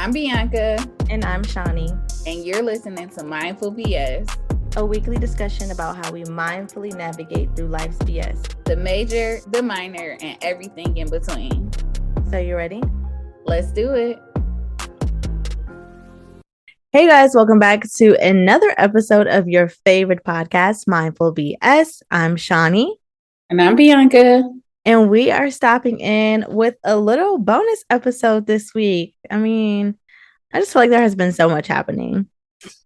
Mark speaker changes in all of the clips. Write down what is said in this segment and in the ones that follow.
Speaker 1: I'm Bianca,
Speaker 2: And I'm Shawnee,
Speaker 1: and you're listening to Mindful BS,
Speaker 2: a weekly discussion about how we mindfully navigate through life's BS.
Speaker 1: the major, the minor, and everything in between.
Speaker 2: So you ready?
Speaker 1: Let's do it.
Speaker 2: Hey guys, welcome back to another episode of your favorite podcast, Mindful BS. I'm Shawnee.
Speaker 1: And I'm Bianca.
Speaker 2: And we are stopping in with a little bonus episode this week. I mean, I just feel like there has been so much happening.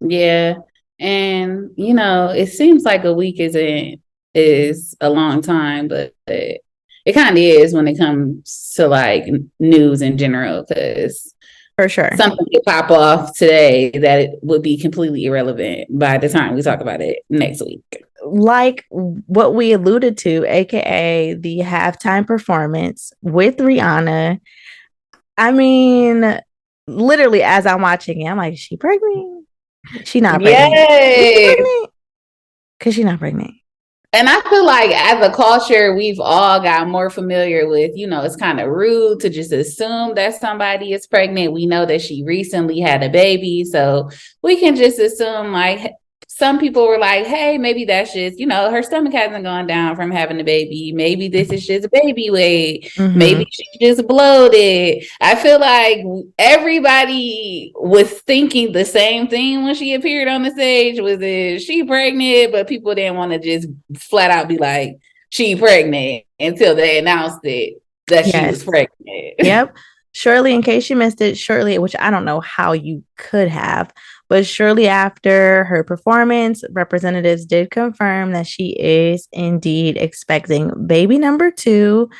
Speaker 1: Yeah. And, it seems like a week is a long time, but it kind of is when it comes to like news in general, because
Speaker 2: for sure
Speaker 1: something could pop off today that it would be completely irrelevant by the time we talk about it next week.
Speaker 2: Like what we alluded to, aka the halftime performance with Rihanna. I mean, literally as I'm watching it, I'm like, is she pregnant? She not pregnant.
Speaker 1: Yay!
Speaker 2: Because she's not pregnant.
Speaker 1: And I feel like as a culture, we've all got more familiar with, it's kind of rude to just assume that somebody is pregnant. We know that she recently had a baby, so we can just assume like some people were like, hey, maybe that's just, her stomach hasn't gone down from having a baby. Maybe this is just baby weight. Mm-hmm. Maybe she just bloated. I feel like everybody was thinking the same thing when she appeared on the stage. Was it she pregnant? But people didn't want to just flat out be like, she pregnant until they announced it that she was pregnant.
Speaker 2: Yep. Shortly, in case you missed it, shortly, which I don't know how you could have, but shortly after her performance, representatives did confirm that she is indeed expecting baby number 2,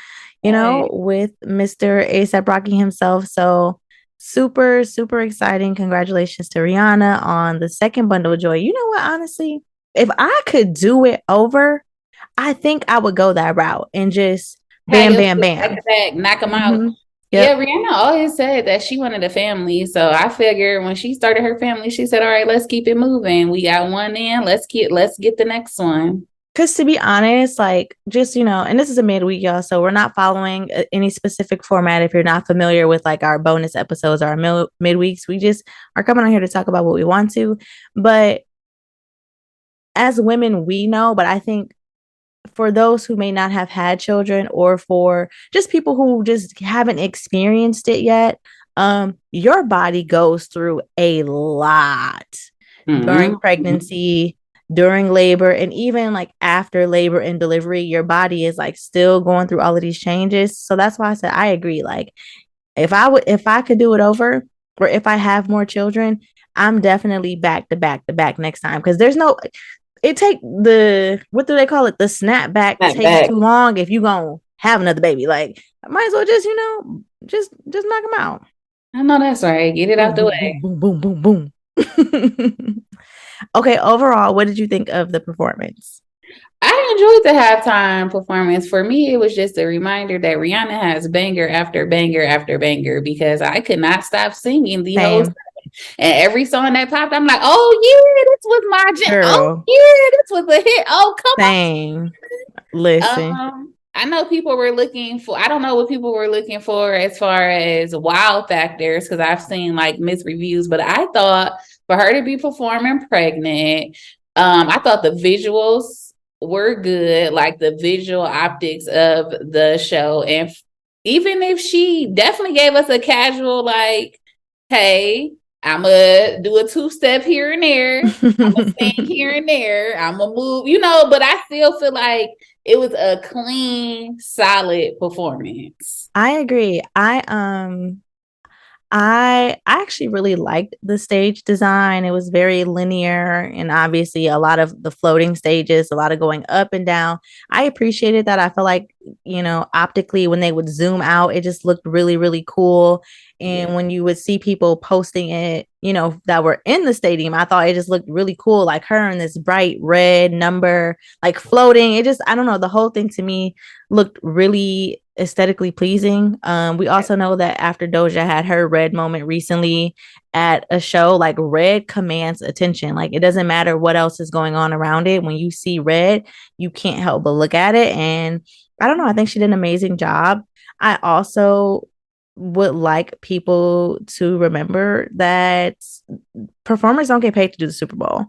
Speaker 2: with Mr. A$AP Rocky himself. So super, super exciting. Congratulations to Rihanna on the second bundle of joy. You know what, honestly, if I could do it over, I think I would go that route and just bam, bam, bam.
Speaker 1: Knock them out. Yep. Yeah, Rihanna always said that she wanted a family. So I figured when she started her family, she said, all right, let's keep it moving. We got one in. Let's get the next one.
Speaker 2: Because to be honest, like just, and this is a midweek, y'all. So we're not following any specific format. If you're not familiar with like our bonus episodes or our midweeks, we just are coming on here to talk about what we want to. But as women, we know, but I think for those who may not have had children or for just people who just haven't experienced it yet, your body goes through a lot during pregnancy, during labor, and even like after labor and delivery. Your body is like still going through all of these changes. So that's why I said I agree. Like if I could do it over, or if I have more children, I'm definitely back to back next time, because there's no it take the, what do they call it? The snapback takes too long if you gonna have another baby. Like, I might as well just, just knock them out.
Speaker 1: I know that's right. Get it out the way.
Speaker 2: Boom, boom, boom, boom, boom. Okay, overall, what did you think of the performance?
Speaker 1: I enjoyed the halftime performance. For me, it was just a reminder that Rihanna has banger after banger after banger, because I could not stop singing the whole time. And every song that popped, I'm like, oh yeah, this was my jam. Oh yeah, this was a hit. Oh, come on.
Speaker 2: Listen.
Speaker 1: I know people were looking for, I don't know what people were looking for as far as wow factors, because I've seen like mixed reviews, but I thought for her to be performing pregnant, I thought the visuals were good, like the visual optics of the show. And even if she definitely gave us a casual, like, hey, I'm going to do a 2-step here and there. I'm going to sing here and there. I'm going to move, but I still feel like it was a clean, solid performance.
Speaker 2: I agree. I actually really liked the stage design. It was very linear, and obviously a lot of the floating stages, a lot of going up and down. I appreciated that. I feel like, optically when they would zoom out, it just looked really, really cool. And when you would see people posting it, that were in the stadium, I thought it just looked really cool. Like her in this bright red number, like floating. It just, I don't know, the whole thing to me looked really aesthetically pleasing. We also know that after Doja had her red moment recently at a show, like red commands attention. Like it doesn't matter what else is going on around it. When you see red, you can't help but look at it. And I don't know, I think she did an amazing job. I also would like people to remember that performers don't get paid to do the Super Bowl.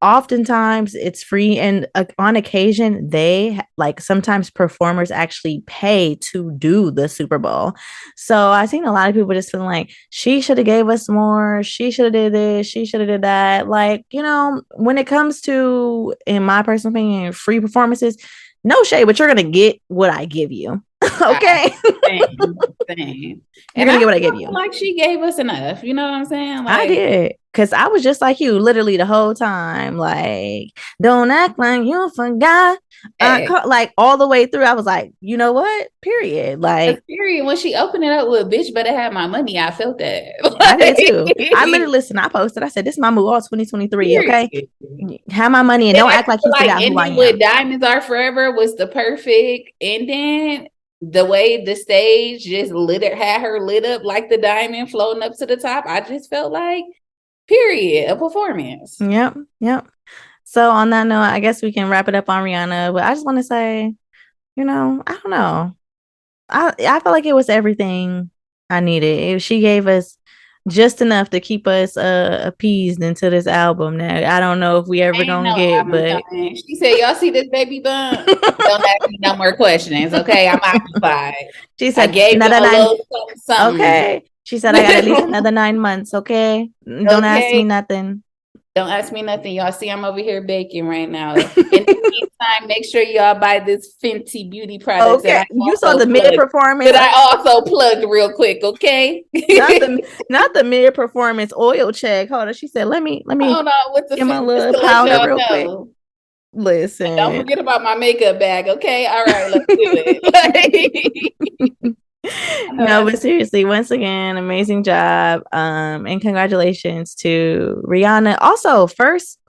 Speaker 2: Oftentimes it's free, and on occasion they like sometimes performers actually pay to do the Super Bowl. So I've seen a lot of people just feeling like she should have gave us more, she should have did this, she should have did that. Like, you know, when it comes to, in my personal opinion, free performances, no shade, but you're gonna get what I give you. Okay.
Speaker 1: Same.
Speaker 2: You're gonna get what I give you.
Speaker 1: Like she gave us enough. You know what I'm saying? Like,
Speaker 2: I did. Cause I was just like you, literally the whole time. Like, don't act like you forgot. Like all the way through, I was like, you know what? Period. Like,
Speaker 1: period. When she opened it up with "bitch better have my money," I felt that.
Speaker 2: I did too. I literally listened. I posted. I said, "This is my move all 2023." Okay, have my money and don't act like you forgot who I am.
Speaker 1: With "Diamonds Are Forever" was the perfect ending. The way the stage just had her lit up like the diamond floating up to the top. I just felt like, period, a performance.
Speaker 2: Yep. So on that note, I guess we can wrap it up on Rihanna. But I just want to say, you know, I don't know. I felt like it was everything I needed. She gave us just enough to keep us appeased into this album. Now I don't know if we ever gonna get, but
Speaker 1: she said, "Y'all see this baby bump? Don't ask me no more questions, okay? I'm occupied."
Speaker 2: She said,
Speaker 1: I gave
Speaker 2: another
Speaker 1: you a little something.
Speaker 2: Okay. She said, "I got at least another 9 months, okay? Don't ask me nothing."
Speaker 1: Don't ask me nothing. Y'all see I'm over here baking right now. In the meantime, make sure y'all buy this Fenty beauty product.
Speaker 2: Okay. You saw the mid-performance.
Speaker 1: That I also plugged real quick, okay?
Speaker 2: not the mid-performance oil check. Hold on. She said, let me
Speaker 1: hold on with the
Speaker 2: get my little powder real quick. Listen.
Speaker 1: And don't forget about my makeup bag, okay? All right, let's do it.
Speaker 2: No, but seriously, once again, amazing job. And congratulations to Rihanna. Also, first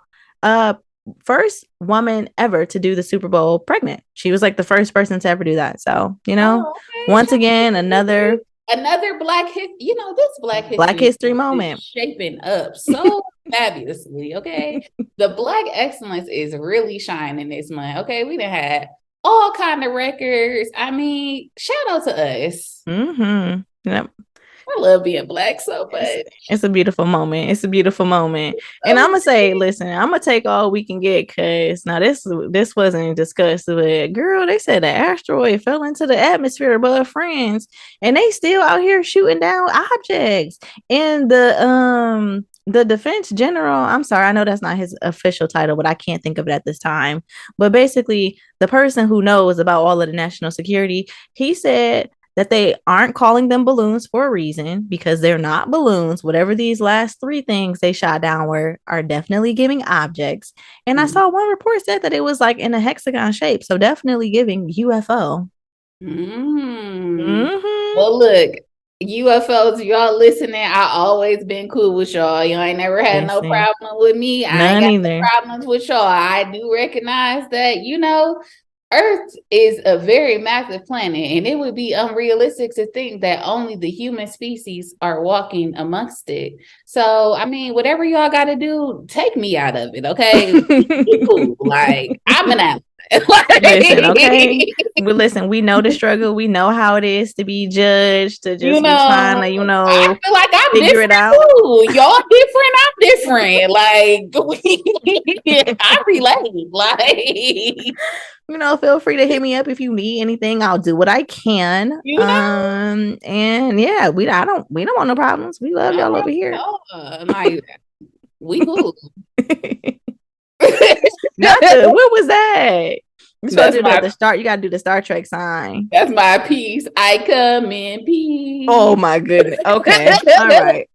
Speaker 2: woman ever to do the Super Bowl pregnant. She was like the first person to ever do that. So, you know, once again, another
Speaker 1: Black history. You know, this
Speaker 2: Black history moment
Speaker 1: shaping up so fabulously. Okay, the Black excellence is really shining this month. Okay, we done had all kind of records. I mean, shout out to us.
Speaker 2: Yep.
Speaker 1: I love being Black so much.
Speaker 2: It's a beautiful moment. And I'm gonna say, listen, I'm gonna take all we can get, because now this wasn't discussed, but girl, they said the asteroid fell into the atmosphere above France, and they still out here shooting down objects. And the defense general, I'm sorry, I know that's not his official title, but I can't think of it at this time. But basically, the person who knows about all of the national security, he said that they aren't calling them balloons for a reason, because they're not balloons. Whatever these last 3 things they shot down are definitely giving objects. And I saw one report said that it was like in a hexagon shape. So definitely giving UFO.
Speaker 1: Well, look, UFOs, y'all listening, I always been cool with y'all. Y'all ain't never had no problem with me. I ain't got no problems with y'all. I do recognize that, you know, Earth is a very massive planet, and it would be unrealistic to think that only the human species are walking amongst it. So, I mean, whatever y'all got to do, take me out of it, okay? Cool. Like, I'm an ally.
Speaker 2: Listen, okay. Well, listen, we know the struggle. We know how it is to be judged, to just be trying to, you know,
Speaker 1: I feel like I'm
Speaker 2: figure it out.
Speaker 1: Too. Y'all different, I'm different. Like, I relate. Like,
Speaker 2: you know, feel free to hit me up if you need anything. I'll do what I can.
Speaker 1: You know?
Speaker 2: And yeah, we don't want no problems. We love y'all over here.
Speaker 1: Like, we cool.
Speaker 2: What was that? You're supposed to do at the start. You gotta do the Star Trek sign.
Speaker 1: That's my piece. I come in peace.
Speaker 2: Oh my goodness. Okay. All right.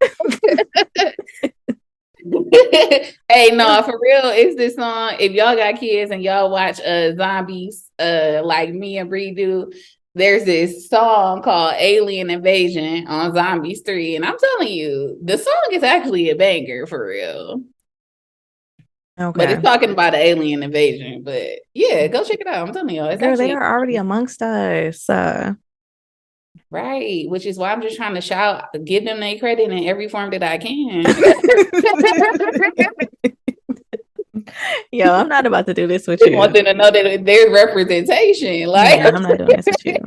Speaker 1: Hey, no, for real, it's this song. If y'all got kids and y'all watch zombies, like me and Bree do, there's this song called Alien Invasion on Zombies 3. And I'm telling you, the song is actually a banger for real. Okay. But it's talking about an alien invasion. But yeah, go check it out. I'm telling y'all.
Speaker 2: Girl, they are already amongst us.
Speaker 1: Right. Which is why I'm just trying to give them their credit in every form that I can.
Speaker 2: Yo, I'm not about to do this with you.
Speaker 1: I want them to know that there's representation. Like,
Speaker 2: yeah, I'm not doing this with you.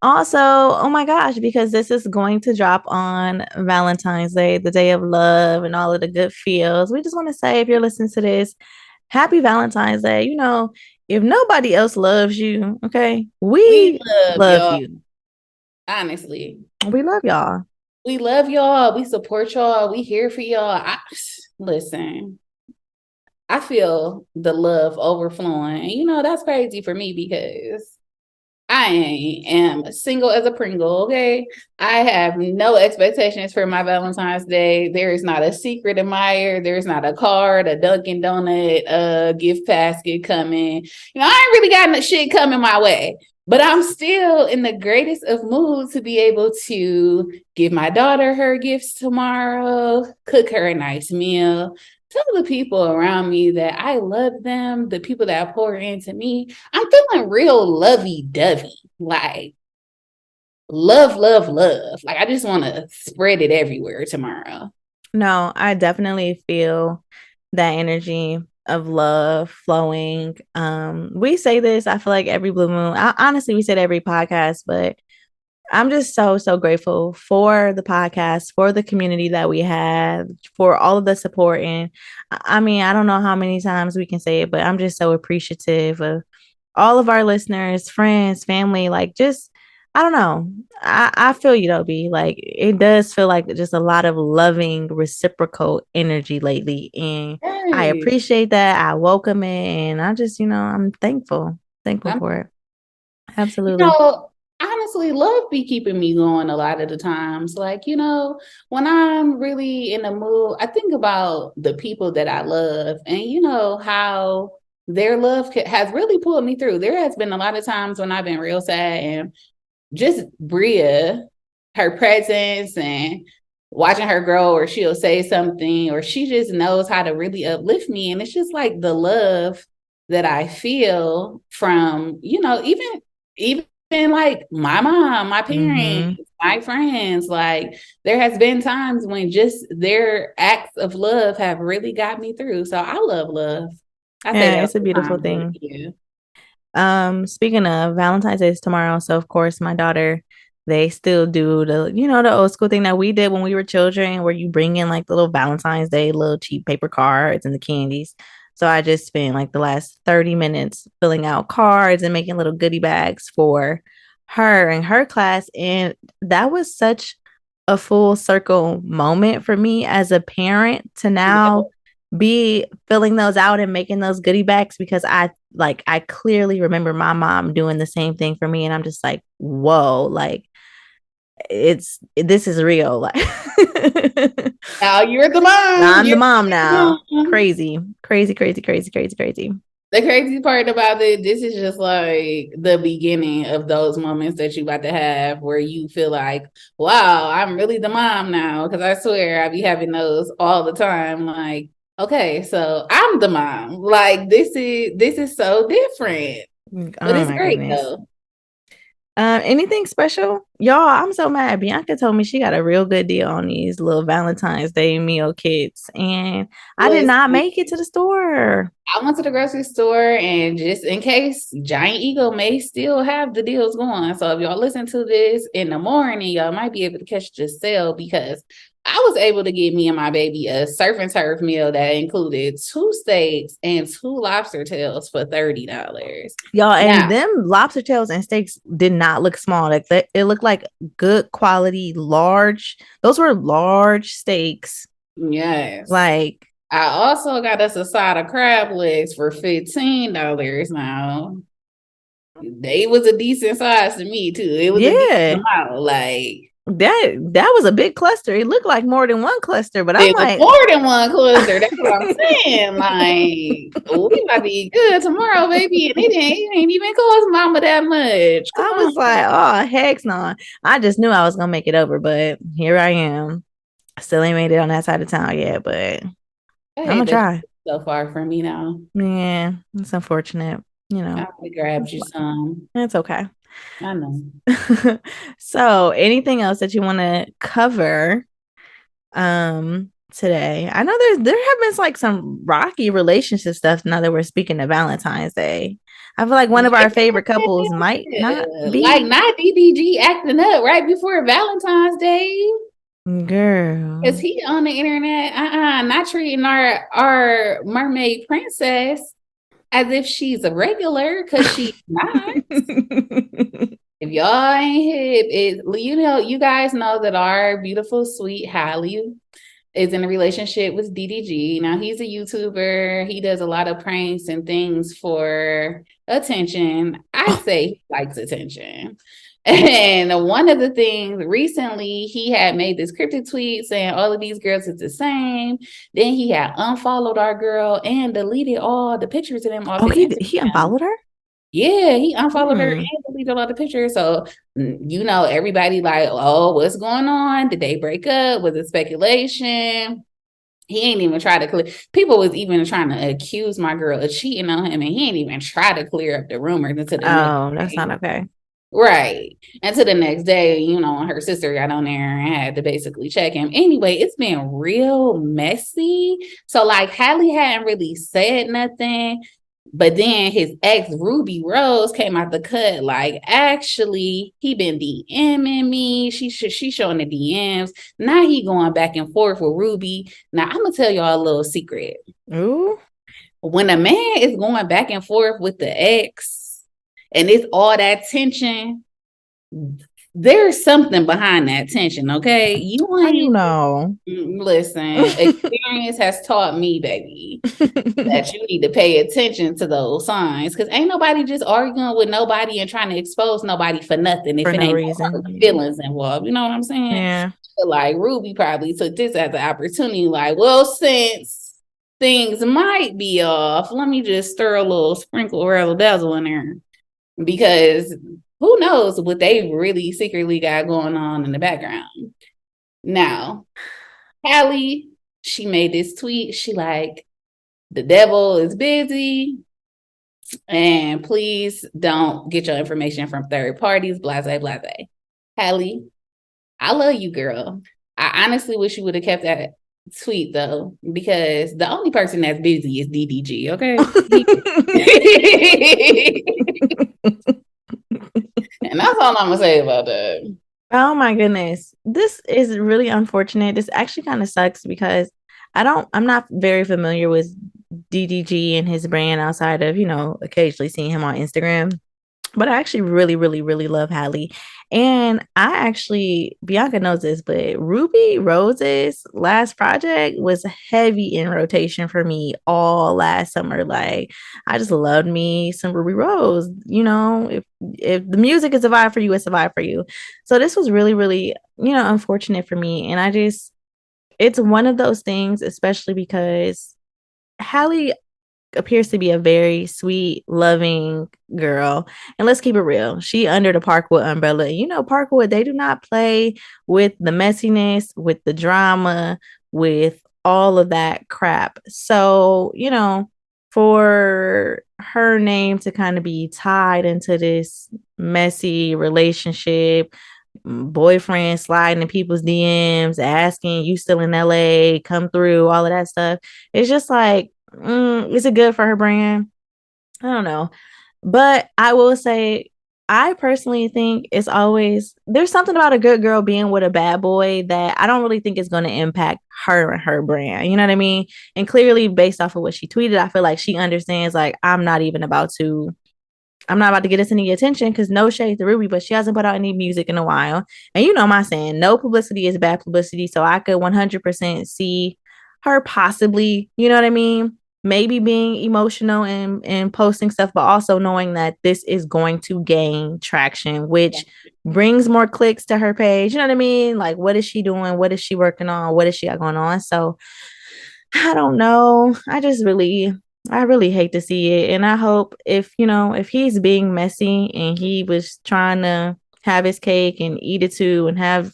Speaker 2: Also, oh my gosh, because this is going to drop on Valentine's Day, the day of love and all of the good feels. We just want to say, if you're listening to this, happy Valentine's Day. You know, if nobody else loves you, okay,
Speaker 1: We
Speaker 2: we
Speaker 1: love
Speaker 2: love
Speaker 1: y'all.
Speaker 2: you.
Speaker 1: Honestly,
Speaker 2: We love y'all.
Speaker 1: we love y'all. We support y'all. We here for y'all. Listen, I feel the love overflowing. And that's crazy for me because I am single as a Pringle, okay? I have no expectations for my Valentine's Day. There is not a secret admirer. There's not a card, a Dunkin' Donut, gift basket coming. I ain't really got no shit coming my way. But I'm still in the greatest of moods to be able to give my daughter her gifts tomorrow, cook her a nice meal, tell the people around me that I love them, the people that pour into me. I'm feeling real lovey-dovey, like love, love, love. Like I just want to spread it everywhere tomorrow.
Speaker 2: No, I definitely feel that energy of love flowing. We say this, I feel like every blue moon. Honestly, we said every podcast, but I'm just so grateful for the podcast, for the community that we have, for all of the support. And I mean, I don't know how many times we can say it, but I'm just so appreciative of all of our listeners, friends, family, like just I don't know. I feel you though, B. Like it does feel like just a lot of loving reciprocal energy lately. And I
Speaker 1: Hey,
Speaker 2: appreciate that. I welcome it. And I just, I'm thankful. Thankful
Speaker 1: I'm,
Speaker 2: for it.
Speaker 1: you
Speaker 2: Absolutely.
Speaker 1: know, honestly, love be keeping me going a lot of the times. Like, when I'm really in the mood, I think about the people that I love and how their love has really pulled me through. There has been a lot of times when I've been real sad and just Bria, her presence and watching her grow, or she'll say something, or she just knows how to really uplift me. And it's just like the love that I feel from, even like my mom, my parents,
Speaker 2: Mm-hmm.
Speaker 1: my friends. Like there has been times when just their acts of love have really got me through. So I love love. I say
Speaker 2: Yeah,
Speaker 1: that
Speaker 2: it's a
Speaker 1: all the
Speaker 2: beautiful
Speaker 1: time, but
Speaker 2: thing.
Speaker 1: yeah.
Speaker 2: Speaking of Valentine's Day is tomorrow, so of course my daughter, they still do the old school thing that we did when we were children, where you bring in like the little Valentine's Day, little cheap paper cards and the candies. So I just spent like the last 30 minutes filling out cards and making little goodie bags for her and her class. And that was such a full circle moment for me as a parent to
Speaker 1: Yep.
Speaker 2: now be filling those out and making those goodie bags, because I clearly remember my mom doing the same thing for me, and I'm just like, whoa, like this is real. Like
Speaker 1: Now you're the mom.
Speaker 2: I'm the
Speaker 1: You're
Speaker 2: mom
Speaker 1: the
Speaker 2: now.
Speaker 1: mom.
Speaker 2: Crazy, crazy, crazy, crazy, crazy, crazy.
Speaker 1: The crazy part about it, this is just like the beginning of those moments that you about to have where you feel like, wow, I'm really the mom now. Cause I swear I be having those all the time. Like, okay, so I'm the mom. Like this is so different. But
Speaker 2: Oh
Speaker 1: it's
Speaker 2: my
Speaker 1: great
Speaker 2: goodness.
Speaker 1: though.
Speaker 2: Anything special? Y'all, I'm so mad. Bianca told me she got a real good deal on these little Valentine's Day meal kits, and I did not
Speaker 1: Listen,
Speaker 2: make it to the store.
Speaker 1: I went to the grocery store and just in case Giant Eagle may still have the deals going. So if y'all listen to this in the morning, y'all might be able to catch the sale because I was able to get me and my baby a surf and turf meal that included 2 steaks and 2 lobster tails for $30.
Speaker 2: Y'all, and
Speaker 1: Now,
Speaker 2: them lobster tails and steaks did not look small. Like it looked like good quality, large. Those were large steaks.
Speaker 1: yes.
Speaker 2: Like,
Speaker 1: I also got us a side of crab legs for $15 now. They was a decent size to me too. It was a decent
Speaker 2: yeah,
Speaker 1: amount. Like
Speaker 2: that was a big cluster. It looked like more than one cluster, but I'm
Speaker 1: it was
Speaker 2: like,
Speaker 1: more than one cluster. That's what I'm
Speaker 2: I
Speaker 1: saying. Like we about to eat good tomorrow, baby. And it ain't even cost mama that much. Come on.
Speaker 2: was like, oh heck no. I just knew I was gonna make it over, but here I am. Still ain't made it on that side of town yet, but
Speaker 1: I
Speaker 2: I'm gonna
Speaker 1: hate that
Speaker 2: try.
Speaker 1: you're so far from me now.
Speaker 2: Yeah, it's unfortunate.
Speaker 1: I grabbed you some.
Speaker 2: It's okay.
Speaker 1: I know.
Speaker 2: So, anything else that you want to cover today? I know there have been like some rocky relationship stuff now that we're speaking of Valentine's Day. I feel like one of our favorite couples might
Speaker 1: Yeah.
Speaker 2: not be.
Speaker 1: Like not DDG acting up right before Valentine's Day.
Speaker 2: Girl.
Speaker 1: Is he on the internet? Not treating our mermaid princess as if she's a regular, because she's not. If y'all ain't hip, you guys know that our beautiful, sweet Hallie is in a relationship with DDG. Now he's a YouTuber. He does a lot of pranks and things for attention. I say he likes attention. And one of the things recently, he had made this cryptic tweet saying all of these girls is the same. Then he had unfollowed our girl and deleted all the pictures of them off his Instagram.
Speaker 2: He unfollowed her?
Speaker 1: Yeah, he unfollowed her and deleted all the pictures. So, everybody like, oh, what's going on? Did they break up? Was it speculation? He ain't even try to clear. People was even trying to accuse my girl of cheating on him, and he ain't even try to clear up the rumors until the
Speaker 2: that's not okay.
Speaker 1: Right. Until the next day, her sister got on there and had to basically check him. Anyway, it's been real messy. So, like, Hallie hadn't really said nothing. But then his ex, Ruby Rose, came out the cut. Like, actually, he been DMing me. She showing the DMs. Now he going back and forth with Ruby. Now, I'm going to tell y'all a little secret.
Speaker 2: Ooh.
Speaker 1: When a man is going back and forth with the ex and it's all that tension, there's something behind that tension, okay?
Speaker 2: How you know?
Speaker 1: Listen, experience has taught me, baby, that you need to pay attention to those signs, because ain't nobody just arguing with nobody and trying to expose nobody for nothing if
Speaker 2: for
Speaker 1: it ain't
Speaker 2: reason.
Speaker 1: Feelings involved. You know what I'm saying?
Speaker 2: Yeah.
Speaker 1: But like Ruby probably took this as an opportunity, like, well, since things might be off, let me just stir a little sprinkle razzle dazzle in there, because who knows what they really secretly got going on in the background. Now, Hallie, she made this tweet. She like, the devil is busy, and please don't get your information from third parties, blase, blase. Hallie, I love you, girl. I honestly wish you would have kept that tweet, though, because the only person that's busy is DDG, okay? And that's all I'm gonna say about that.
Speaker 2: Oh my goodness. This is really unfortunate. This actually kind of sucks because I'm not very familiar with DDG and his brand outside of, occasionally seeing him on Instagram. But I actually really, really, really love Hallie. And Bianca knows this, but Ruby Rose's last project was heavy in rotation for me all last summer. Like, I just loved me some Ruby Rose. If the music is a vibe for you, it's a vibe for you. So this was really, really, unfortunate for me. And it's one of those things, especially because Hallie appears to be a very sweet, loving girl. And let's keep it real. She under the Parkwood umbrella. Parkwood, they do not play with the messiness, with the drama, with all of that crap. So, for her name to kind of be tied into this messy relationship, boyfriend sliding in people's DMs, asking, you still in LA, come through, all of that stuff. It's just like, is it good for her brand? I don't know. But I will say, I personally think there's something about a good girl being with a bad boy that I don't really think is going to impact her and her brand. You know what I mean? And clearly, based off of what she tweeted, I feel like she understands, like, I'm not about to get us any attention, because no shade to Ruby, but she hasn't put out any music in a while. And my saying, no publicity is bad publicity. So I could 100% see her possibly, you know what I mean? Maybe being emotional and posting stuff, but also knowing that this is going to gain traction, which brings more clicks to her page. You know what I mean? Like, what is she doing? What is she working on? What is she got going on? So I don't know. I really hate to see it. And I hope if he's being messy and he was trying to have his cake and eat it too and have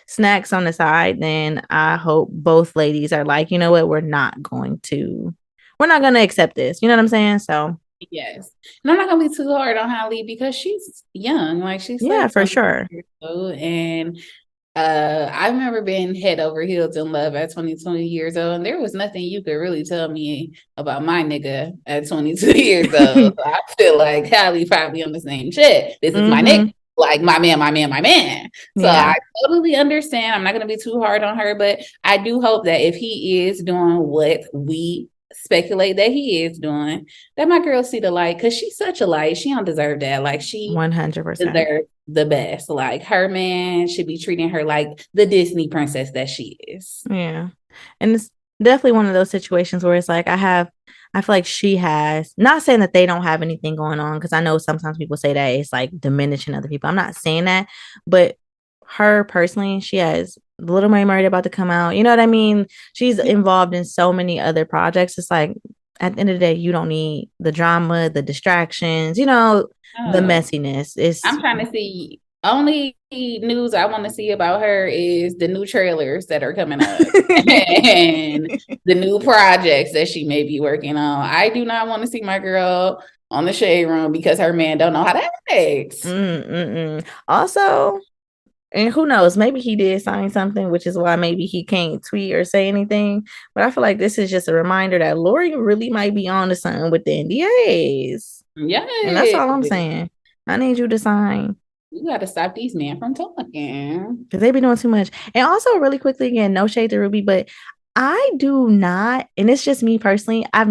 Speaker 2: snacks on the side, then I hope both ladies are like, you know what, we're not going to accept this. You know what I'm saying? So
Speaker 1: yes. And I'm not gonna be too hard on Hallie because she's young. Like, she's
Speaker 2: yeah, for sure.
Speaker 1: And I remember being head over heels in love at 22 years old, and there was nothing you could really tell me about my nigga at 22 years old. So I feel like Hallie probably on the same shit. This is my nigga, like my man, my man, my man. So
Speaker 2: Yeah.
Speaker 1: I totally understand. I'm not gonna be too hard on her, but I do hope that if he is doing what we speculate that he is doing, that my girl see the light, because she's such a light. She don't deserve that. Like she
Speaker 2: 100%.
Speaker 1: deserves the best. Like her man should be treating her like the Disney princess that she is.
Speaker 2: Yeah. And it's definitely one of those situations where it's like I feel like she has, not saying that they don't have anything going on, because I know sometimes people say that it's like diminishing other people. I'm not saying that, but her personally, she has The Little Mermaid about to come out. You know what I mean? She's involved in so many other projects. It's like at the end of the day, you don't need the drama, the distractions, the messiness. It's
Speaker 1: I'm trying to see. Only news I want to see about her is the new trailers that are coming up and the new projects that she may be working on. I do not want to see my girl on the shade room because her man don't know how to act.
Speaker 2: Also, and who knows, maybe he did sign something, which is why maybe he can't tweet or say anything. But I feel like this is just a reminder that Lori really might be on to something with the NDAs.
Speaker 1: Yeah,
Speaker 2: And that's all I'm saying. I need you to sign.
Speaker 1: You got to stop these men from talking.
Speaker 2: Because they be doing too much. And also, really quickly, again, no shade to Ruby, but I do not, and it's just me personally, I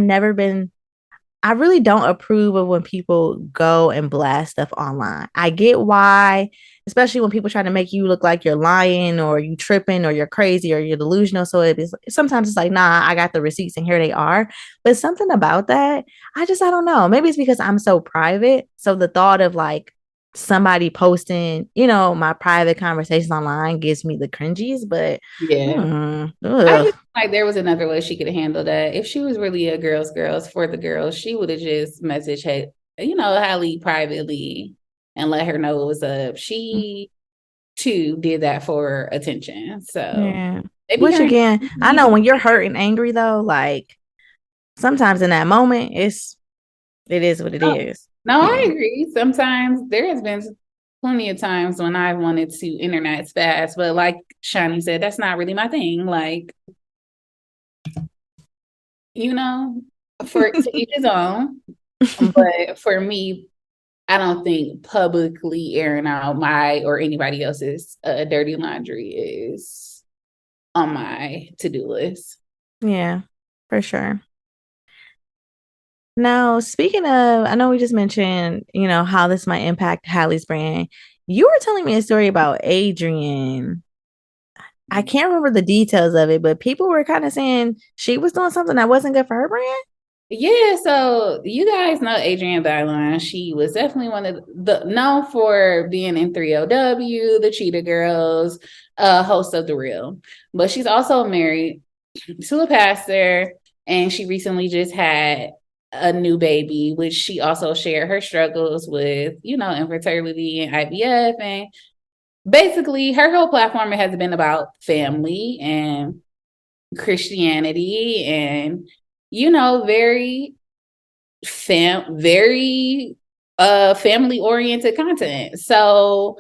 Speaker 2: really don't approve of when people go and blast stuff online. I get why, especially when people try to make you look like you're lying or you tripping or you're crazy or you're delusional. So sometimes it's like, nah, I got the receipts and here they are. But something about that, I don't know. Maybe it's because I'm so private. So the thought of like somebody posting, my private conversations online gives me the cringies, but
Speaker 1: yeah. I just like there was another way she could handle that. If she was really a girls for the girls, she would have just messaged Hallie privately and let her know what was up. She too did that for attention. So
Speaker 2: yeah. Which again, I know when you're hurt and angry though, like sometimes in that moment it is what it is.
Speaker 1: No, yeah. I agree. Sometimes there has been plenty of times when I wanted to internet fast, but like Shani said, that's not really my thing. Like, for to each his own. But for me, I don't think publicly airing out my or anybody else's dirty laundry is on my to-do list.
Speaker 2: Yeah, for sure. Now, speaking of, I know we just mentioned, how this might impact Hallie's brand. You were telling me a story about Adrienne. I can't remember the details of it, but people were kind of saying she was doing something that wasn't good for her brand.
Speaker 1: Yeah, so you guys know Adrienne Bailon. She was definitely one of the known for being in 3LW, the Cheetah Girls, host of The Real. But she's also married to a pastor, and she recently just had a new baby, which she also shared her struggles with, infertility and IVF. And basically, her whole platform has been about family and Christianity and, very family oriented content. So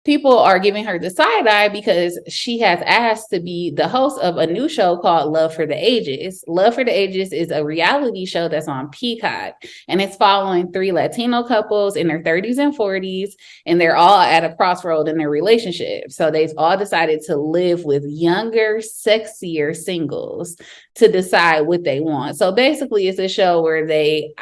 Speaker 1: people are giving her the side eye because she has asked to be the host of a new show called Love for the Ages. Love for the Ages is a reality show that's on Peacock, and it's following 3 Latino couples in their 30s and 40s, and they're all at a crossroad in their relationship. So they've all decided to live with younger, sexier singles to decide what they want. So basically, it's a show where they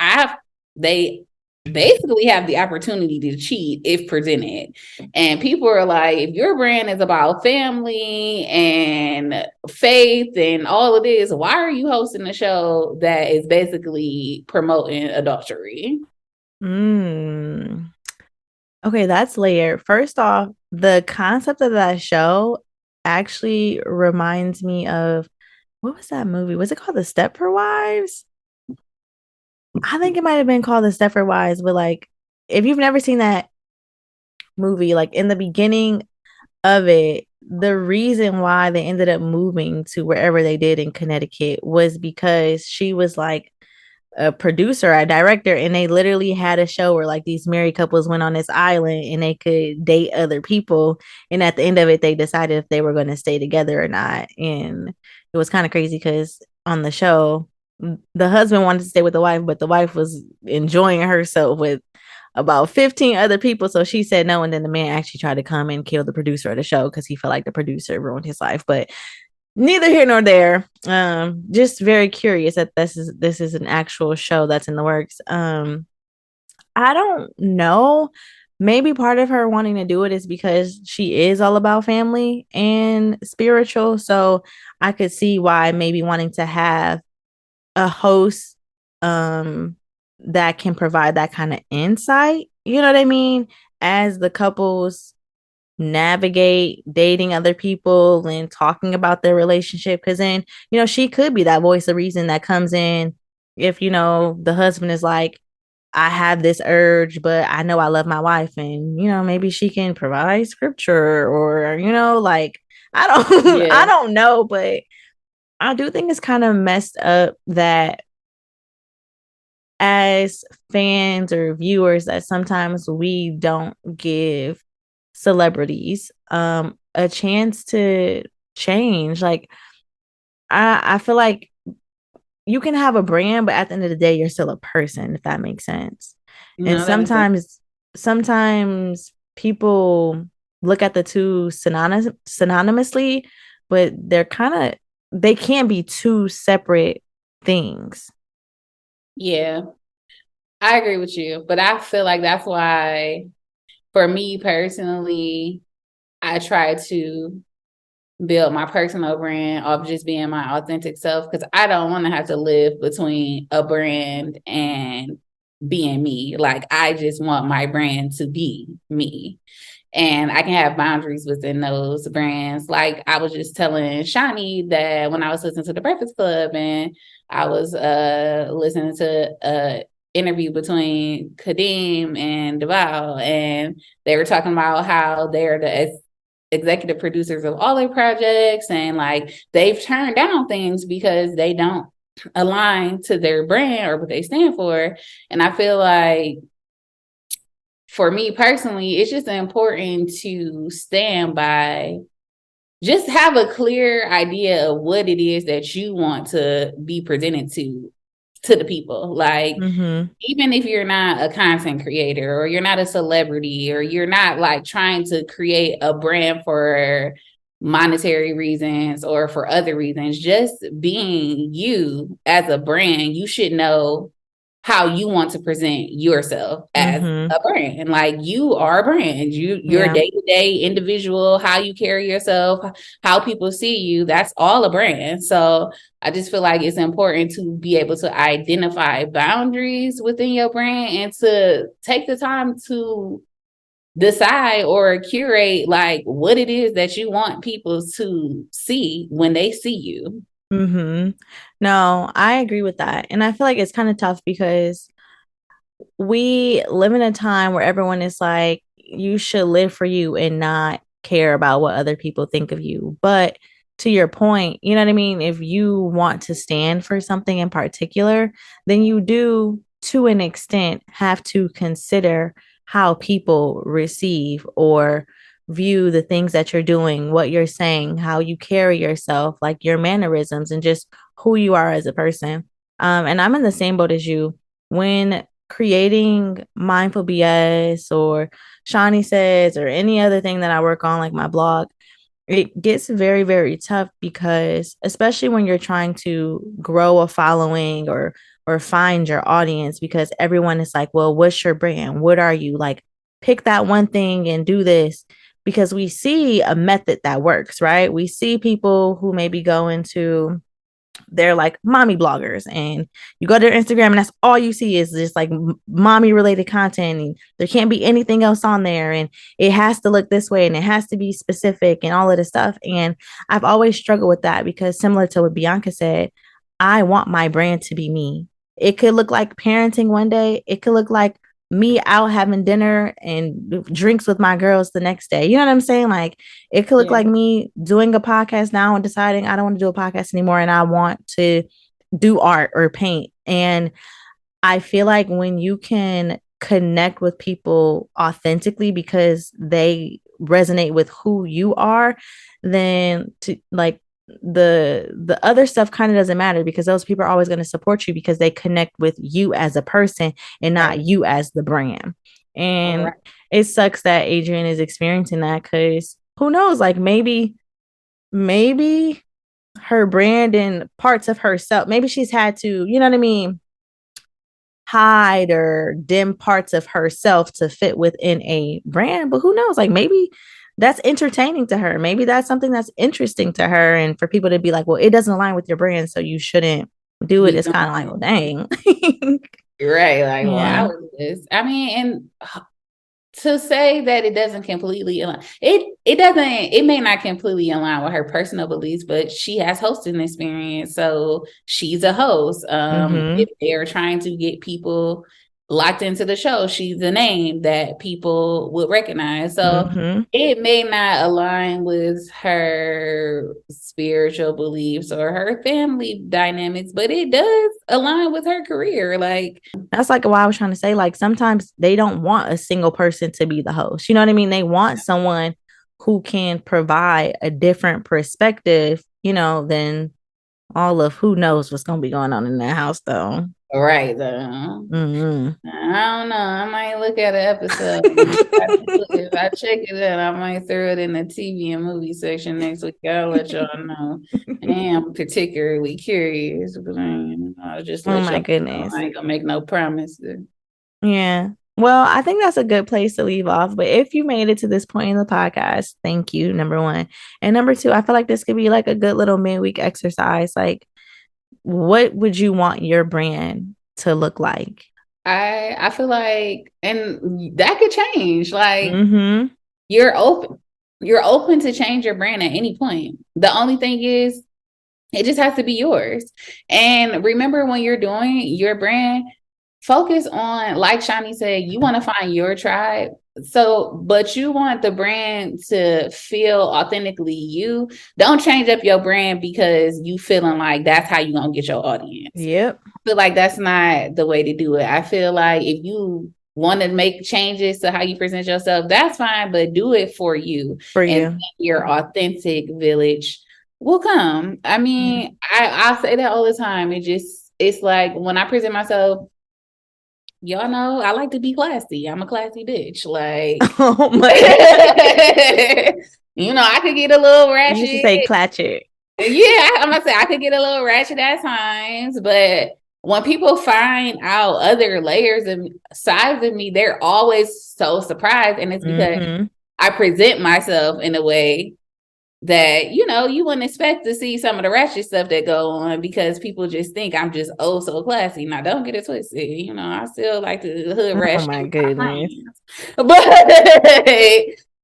Speaker 1: basically have the opportunity to cheat if presented. And people are like, if your brand is about family and faith and all of this, why are you hosting a show that is basically promoting adultery?
Speaker 2: Okay, that's layered. First off, the concept of that show actually reminds me of, what was that movie? Was it called The Stepford Wives? I think it might have been called The Stepford Wives, but like, if you've never seen that movie, like in the beginning of it, the reason why they ended up moving to wherever they did in Connecticut was because she was like a producer, a director, and they literally had a show where like these married couples went on this island and they could date other people. And at the end of it, they decided if they were going to stay together or not. And it was kind of crazy because on the show, the husband wanted to stay with the wife, but the wife was enjoying herself with about 15 other people. So she said no. And then the man actually tried to come and kill the producer of the show because he felt like the producer ruined his life. But neither here nor there. Just very curious that this is an actual show that's in the works. I don't know. Maybe part of her wanting to do it is because she is all about family and spiritual. So I could see why maybe wanting to have a host that can provide that kind of insight. You know what I mean? As the couples navigate dating other people and talking about their relationship, because then she could be that voice of reason that comes in if the husband is like, I have this urge but I know I love my wife, and maybe she can provide scripture, or like I don't I
Speaker 1: Yeah.
Speaker 2: don't know, but I do think it's kind of messed up that as fans or viewers that sometimes we don't give celebrities a chance to change. Like I feel like you can have a brand, but at the end of the day, you're still a person, if that makes sense. And
Speaker 1: No, that makes sense.
Speaker 2: sometimes people look at the two synonymously, but they can't be two separate things.
Speaker 1: Yeah, I agree with you, but I feel like that's why, for me personally, I try to build my personal brand off just being my authentic self, because I don't want to have to live between a brand and being me. Like, I just want my brand to be me. And I can have boundaries within those brands. Like, I was just telling Shani that when I was listening to the Breakfast Club, and I was listening to interview between Kadeem and Deval, and they were talking about how they're the executive producers of all their projects, and like they've turned down things because they don't align to their brand or what they stand for. And I feel like, for me personally, it's just important to stand by, just have a clear idea of what it is that you want to be presented to the people. Like,
Speaker 2: Mm-hmm.
Speaker 1: even if you're not a content creator, or you're not a celebrity, or you're not like trying to create a brand for monetary reasons or for other reasons, just being you as a brand, you should know how you want to present yourself as
Speaker 2: Mm-hmm.
Speaker 1: a brand. Like, you are a brand. Your
Speaker 2: Yeah.
Speaker 1: day-to-day individual, how you carry yourself, how people see you, that's all a brand. So I just feel like it's important to be able to identify boundaries within your brand, and to take the time to decide or curate like what it is that you want people to see when they see you.
Speaker 2: Mm-hmm. No, I agree with that. And I feel like it's kind of tough because we live in a time where everyone is like, you should live for you and not care about what other people think of you. But to your point, you know what I mean? If you want to stand for something in particular, then you do, to an extent, have to consider how people receive or view the things that you're doing, what you're saying, how you carry yourself, like your mannerisms, and just who you are as a person. And I'm in the same boat as you. When creating mindful BS or Shawnee says or any other thing that I work on, like my blog, it gets very, very tough because especially when you're trying to grow a following or find your audience, because everyone is like, well, what's your brand? What are you? Like, pick that one thing and do this, because we see a method that works, right? We see people who maybe go into, they're like mommy bloggers, and you go to their Instagram and that's all you see is just like mommy related content, and there can't be anything else on there, and it has to look this way and it has to be specific and all of this stuff. And I've always struggled with that because, similar to what Bianca said, I want my brand to be me. It could look like parenting one day, it could look like me out having dinner and drinks with my girls the next day. You know what I'm saying? Like, it could look
Speaker 1: Yeah.
Speaker 2: like me doing a podcast now and deciding I don't want to do a podcast anymore and I want to do art or paint. And I feel like when you can connect with people authentically because they resonate with who you are, then to like the other stuff kind of doesn't matter because those people are always going to support you because they connect with you as a person and not
Speaker 1: Right.
Speaker 2: you as the brand. And
Speaker 1: Right.
Speaker 2: it sucks that Adrian is experiencing that because who knows, like maybe her brand and parts of herself, maybe she's had to, you know what I mean, hide or dim parts of herself to fit within a brand. But who knows? Like maybe that's entertaining to her. Maybe that's something that's interesting to her. And for people to be like, well, it doesn't align with your brand, so you shouldn't do it.
Speaker 1: Be
Speaker 2: It's kind of like,
Speaker 1: doing
Speaker 2: well, dang.
Speaker 1: it. Right. Like, well, I
Speaker 2: Yeah.
Speaker 1: would do this. I mean, and to say that it doesn't completely align, it doesn't, it may not completely align with her personal beliefs, but she has hosting experience, so she's a host.
Speaker 2: Mm-hmm.
Speaker 1: If they're trying to get people locked into the show, she's a name that people would recognize, so
Speaker 2: Mm-hmm.
Speaker 1: it may not align with her spiritual beliefs or her family dynamics, but it does align with her career. Like,
Speaker 2: That's like what I was trying to say. Like sometimes they don't want a single person to be the host. You know what I mean? They want someone who can provide a different perspective, than all of who knows what's gonna be going on in that house though.
Speaker 1: right though.
Speaker 2: Mm-hmm.
Speaker 1: I don't know. I might look at an episode. If I check it out, I might throw it in the TV and movie section next week. I'll let y'all know. I am particularly curious, but I'll just
Speaker 2: Oh
Speaker 1: let
Speaker 2: my
Speaker 1: y'all know.
Speaker 2: goodness.
Speaker 1: I ain't gonna make no promises.
Speaker 2: Yeah. Well, I think that's a good place to leave off. But if you made it to this point in the podcast, thank you, number one. And number two, I feel like this could be like a good little midweek exercise. Like, what would you want your brand to look like?
Speaker 1: I feel like, and that could change. Like,
Speaker 2: Mm-hmm.
Speaker 1: you're open. You're open to change your brand at any point. The only thing is, it just has to be yours. And remember, when you're doing your brand, focus on, like Shani said, you want to find your tribe. So, but you want the brand to feel authentically you. Don't change up your brand because you feeling like that's how you gonna get your audience.
Speaker 2: Yep.
Speaker 1: I feel like that's not the way to do it. I feel like if you want to make changes to how you present yourself, that's fine, but do it for you.
Speaker 2: For
Speaker 1: And
Speaker 2: you.
Speaker 1: your authentic village will come. I
Speaker 2: Yeah.
Speaker 1: mean, I say that all the time. It's like when I present myself, y'all know I like to be classy. I'm a classy bitch. Like,
Speaker 2: Oh my God.
Speaker 1: I could get a little
Speaker 2: You used to say
Speaker 1: ratchet.
Speaker 2: clutch it.
Speaker 1: Yeah, I'm gonna say I could get a little ratchet at times, but when people find out other layers and sides of me, they're always so surprised. And it's because
Speaker 2: Mm-hmm.
Speaker 1: I present myself in a way that you wouldn't expect to see some of the ratchet stuff that go on because people just think I'm just oh so classy. Now don't get it twisted, I still like the hood
Speaker 2: Oh
Speaker 1: ratchet
Speaker 2: my
Speaker 1: with my
Speaker 2: goodness.
Speaker 1: friends, but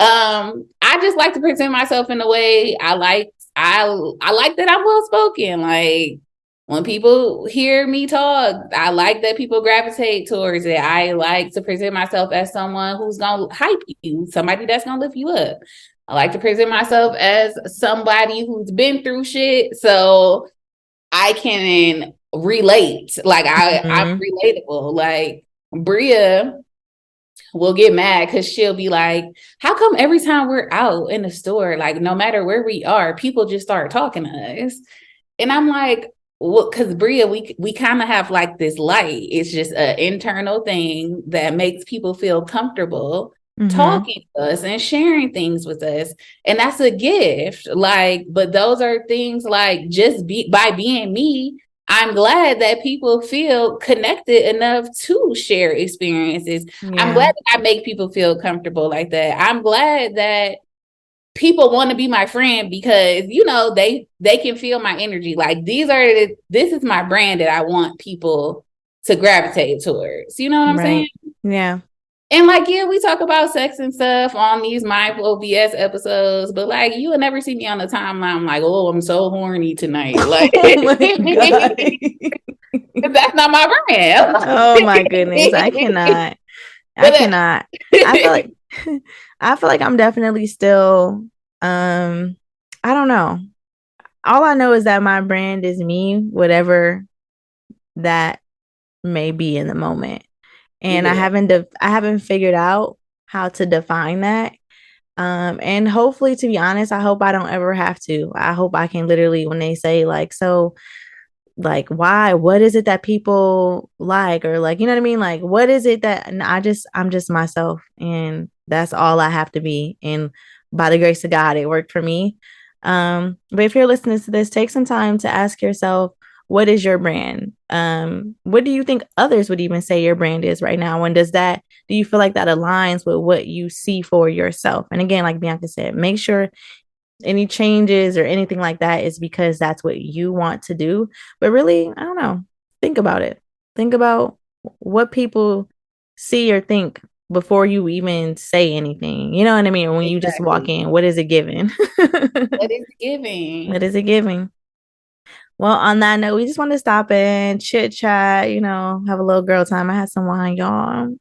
Speaker 1: I just like to present myself in a way I like that I'm well spoken. Like when people hear me talk, I like that people gravitate towards it. I like to present myself as someone who's gonna hype you, somebody that's gonna lift you up. I like to present myself as somebody who's been through shit, so I can relate. Like I'm
Speaker 2: Mm-hmm.
Speaker 1: relatable. Like Bria will get mad because she'll be like, "How come every time we're out in the store, like no matter where we are, people just start talking to us?" And I'm like, well, because Bria, we kind of have like this light. It's just an internal thing that makes people feel comfortable
Speaker 2: Mm-hmm.
Speaker 1: talking to us and sharing things with us. And that's a gift. Like, but those are things like just by being me, I'm glad that people feel connected enough to share experiences. I'm
Speaker 2: Yeah.
Speaker 1: glad that I make people feel comfortable like that. I'm glad that people want to be my friend because they can feel my energy. Like this is my brand that I want people to gravitate towards. You know what I'm saying?
Speaker 2: Right. Yeah.
Speaker 1: And like, yeah, we talk about sex and stuff on these mindful BS episodes, but like, you will never see me on the timeline. I'm like, oh, I'm so horny tonight. Like,
Speaker 2: Oh my God.
Speaker 1: that's not my brand.
Speaker 2: Oh my goodness. I cannot. I
Speaker 1: But
Speaker 2: cannot. I feel like I feel like I'm definitely still I don't know. All I know is that my brand is me, whatever that may be in the moment. And
Speaker 1: Yeah.
Speaker 2: I haven't figured out how to define that. And hopefully, to be honest, I hope I don't ever have to. I hope I can literally, when they say like, so like, why, what is it that people like, or like, you know what I mean? Like, what is it that, and I'm just myself, and that's all I have to be. And by the grace of God, it worked for me. But if you're listening to this, take some time to ask yourself, what is your brand? What do you think others would even say your brand is right now? And do you feel like that aligns with what you see for yourself? And again, like Bianca said, make sure any changes or anything like that is because that's what you want to do. But really, I don't know. Think about it. Think about what people see or think before you even say anything. You know what I mean? When you just walk
Speaker 1: Exactly.
Speaker 2: in, what is it giving?
Speaker 1: What is
Speaker 2: What
Speaker 1: giving?
Speaker 2: is it giving? Well, on that note, we just want to stop and chit chat, have a little girl time. I had some wine, y'all.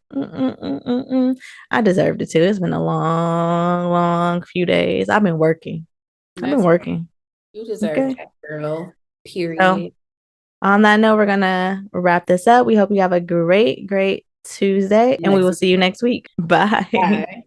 Speaker 2: I deserved it too. It's been a long, long few days. I've been working. I've been
Speaker 1: That's right.
Speaker 2: working.
Speaker 1: You deserve
Speaker 2: Okay.
Speaker 1: that, girl.
Speaker 2: So
Speaker 1: Period.
Speaker 2: on that note, we're gonna wrap this up. We hope you have a great, great Tuesday, and we will
Speaker 1: Next.
Speaker 2: see you next week. Bye.
Speaker 1: Bye.